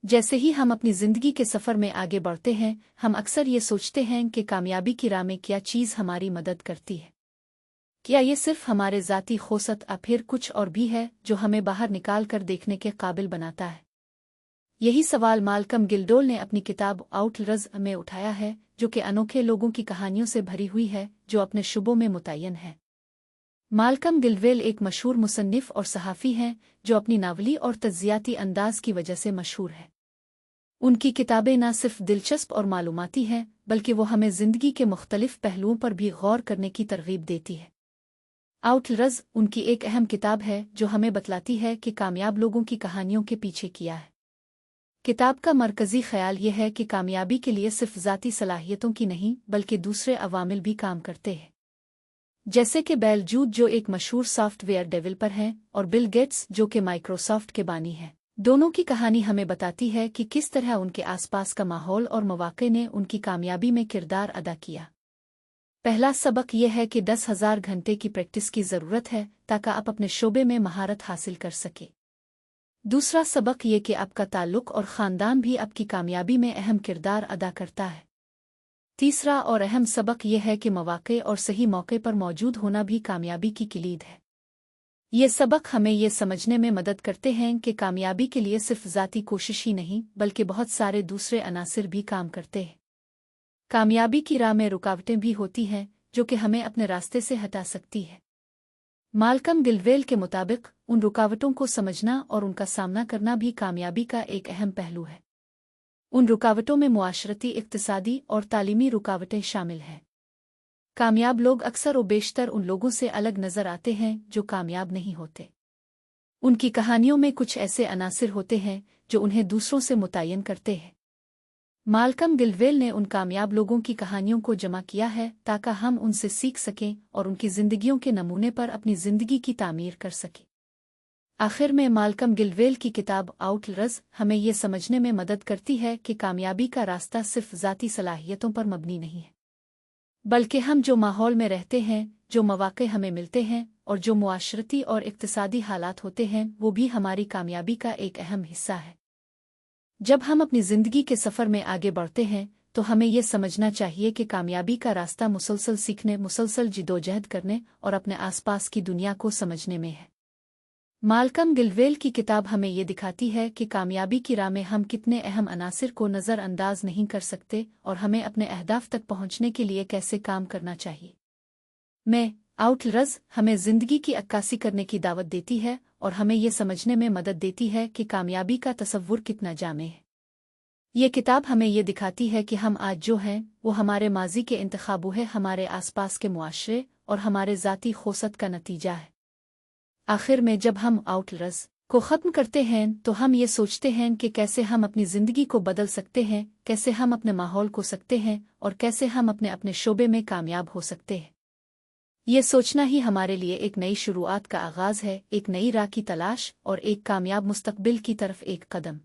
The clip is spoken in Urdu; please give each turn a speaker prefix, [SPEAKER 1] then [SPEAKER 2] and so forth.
[SPEAKER 1] جیسے ہی ہم اپنی زندگی کے سفر میں آگے بڑھتے ہیں ہم اکثر یہ سوچتے ہیں کہ کامیابی کی راہ میں کیا چیز ہماری مدد کرتی ہے۔ کیا یہ صرف ہمارے ذاتی خوست پھر کچھ اور بھی ہے جو ہمیں باہر نکال کر دیکھنے کے قابل بناتا ہے؟ یہی سوال مالکم گلڈول نے اپنی کتاب آؤٹ لرز میں اٹھایا ہے، جو کہ انوکھے لوگوں کی کہانیوں سے بھری ہوئی ہے جو اپنے شعبوں میں متعین ہے۔ مالکم گلڈول ایک مشہور مصنف اور صحافی ہیں جو اپنی ناولی اور تجزیاتی انداز کی وجہ سے مشہور ہے۔ ان کی کتابیں نہ صرف دلچسپ اور معلوماتی ہیں بلکہ وہ ہمیں زندگی کے مختلف پہلوؤں پر بھی غور کرنے کی ترغیب دیتی ہے۔ آؤٹ لرز ان کی ایک اہم کتاب ہے جو ہمیں بتلاتی ہے کہ کامیاب لوگوں کی کہانیوں کے پیچھے کیا ہے۔ کتاب کا مرکزی خیال یہ ہے کہ کامیابی کے لیے صرف ذاتی صلاحیتوں کی نہیں بلکہ دوسرے عوامل بھی کام کرتے ہیں، جیسے کہ بیل جوت جو ایک مشہور سافٹ ویئر ڈیولپر ہیں اور بل گیٹس جو کہ مائکروسافٹ کے بانی ہیں۔ دونوں کی کہانی ہمیں بتاتی ہے کہ کس طرح ان کے آس پاس کا ماحول اور مواقع نے ان کی کامیابی میں کردار ادا کیا۔ پہلا سبق یہ ہے کہ 10,000 گھنٹے کی پریکٹس کی ضرورت ہے تاکہ آپ اپنے شعبے میں مہارت حاصل کر سکیں۔ دوسرا سبق یہ کہ آپ کا تعلق اور خاندان بھی آپ کی کامیابی میں اہم کردار ادا کرتا ہے۔ تیسرا اور اہم سبق یہ ہے کہ مواقع اور صحیح موقع پر موجود ہونا بھی کامیابی کی کلید ہے۔ یہ سبق ہمیں یہ سمجھنے میں مدد کرتے ہیں کہ کامیابی کے لیے صرف ذاتی کوشش ہی نہیں بلکہ بہت سارے دوسرے عناصر بھی کام کرتے ہیں۔ کامیابی کی راہ میں رکاوٹیں بھی ہوتی ہیں جو کہ ہمیں اپنے راستے سے ہٹا سکتی ہے۔ مالکم گلڈول کے مطابق ان رکاوٹوں کو سمجھنا اور ان کا سامنا کرنا بھی کامیابی کا ایک اہم پہلو ہے۔ ان رکاوٹوں میں معاشرتی، اقتصادی اور تعلیمی رکاوٹیں شامل ہیں۔ کامیاب لوگ اکثر و بیشتر ان لوگوں سے الگ نظر آتے ہیں جو کامیاب نہیں ہوتے۔ ان کی کہانیوں میں کچھ ایسے عناصر ہوتے ہیں جو انہیں دوسروں سے متعین کرتے ہیں۔ مالکم گلڈول نے ان کامیاب لوگوں کی کہانیوں کو جمع کیا ہے تاکہ ہم ان سے سیکھ سکیں اور ان کی زندگیوں کے نمونے پر اپنی زندگی کی تعمیر کر سکیں۔ آخر میں مالکم گلڈول کی کتاب آؤٹ لرز ہمیں یہ سمجھنے میں مدد کرتی ہے کہ کامیابی کا راستہ صرف ذاتی صلاحیتوں پر مبنی نہیں ہے، بلکہ ہم جو ماحول میں رہتے ہیں، جو مواقع ہمیں ملتے ہیں اور جو معاشرتی اور اقتصادی حالات ہوتے ہیں وہ بھی ہماری کامیابی کا ایک اہم حصہ ہے۔ جب ہم اپنی زندگی کے سفر میں آگے بڑھتے ہیں تو ہمیں یہ سمجھنا چاہیے کہ کامیابی کا راستہ مسلسل سیکھنے، مسلسل جدوجہد کرنے اور اپنے آس پاس کی دنیا کو سمجھنے میں ہے۔ مالکم گلڈول کی کتاب ہمیں یہ دکھاتی ہے کہ کامیابی کی راہ میں ہم کتنے اہم عناصر کو نظر انداز نہیں کر سکتے اور ہمیں اپنے اہداف تک پہنچنے کے لیے کیسے کام کرنا چاہیے۔ آؤٹ لرز ہمیں زندگی کی عکاسی کرنے کی دعوت دیتی ہے اور ہمیں یہ سمجھنے میں مدد دیتی ہے کہ کامیابی کا تصور کتنا جامع ہے۔ یہ کتاب ہمیں یہ دکھاتی ہے کہ ہم آج جو ہیں وہ ہمارے ماضی کے انتخابوں ہے، ہمارے آس پاس کے معاشرے اور ہمارے ذاتی خوست کا نتیجہ ہے۔ آخر میں جب ہم آؤٹ لرز کو ختم کرتے ہیں تو ہم یہ سوچتے ہیں کہ کیسے ہم اپنی زندگی کو بدل سکتے ہیں، کیسے ہم اپنے ماحول کو سکتے ہیں اور کیسے ہم اپنے شعبے میں کامیاب ہو سکتے ہیں۔ یہ سوچنا ہی ہمارے لیے ایک نئی شروعات کا آغاز ہے، ایک نئی راہ کی تلاش اور ایک کامیاب مستقبل کی طرف ایک قدم۔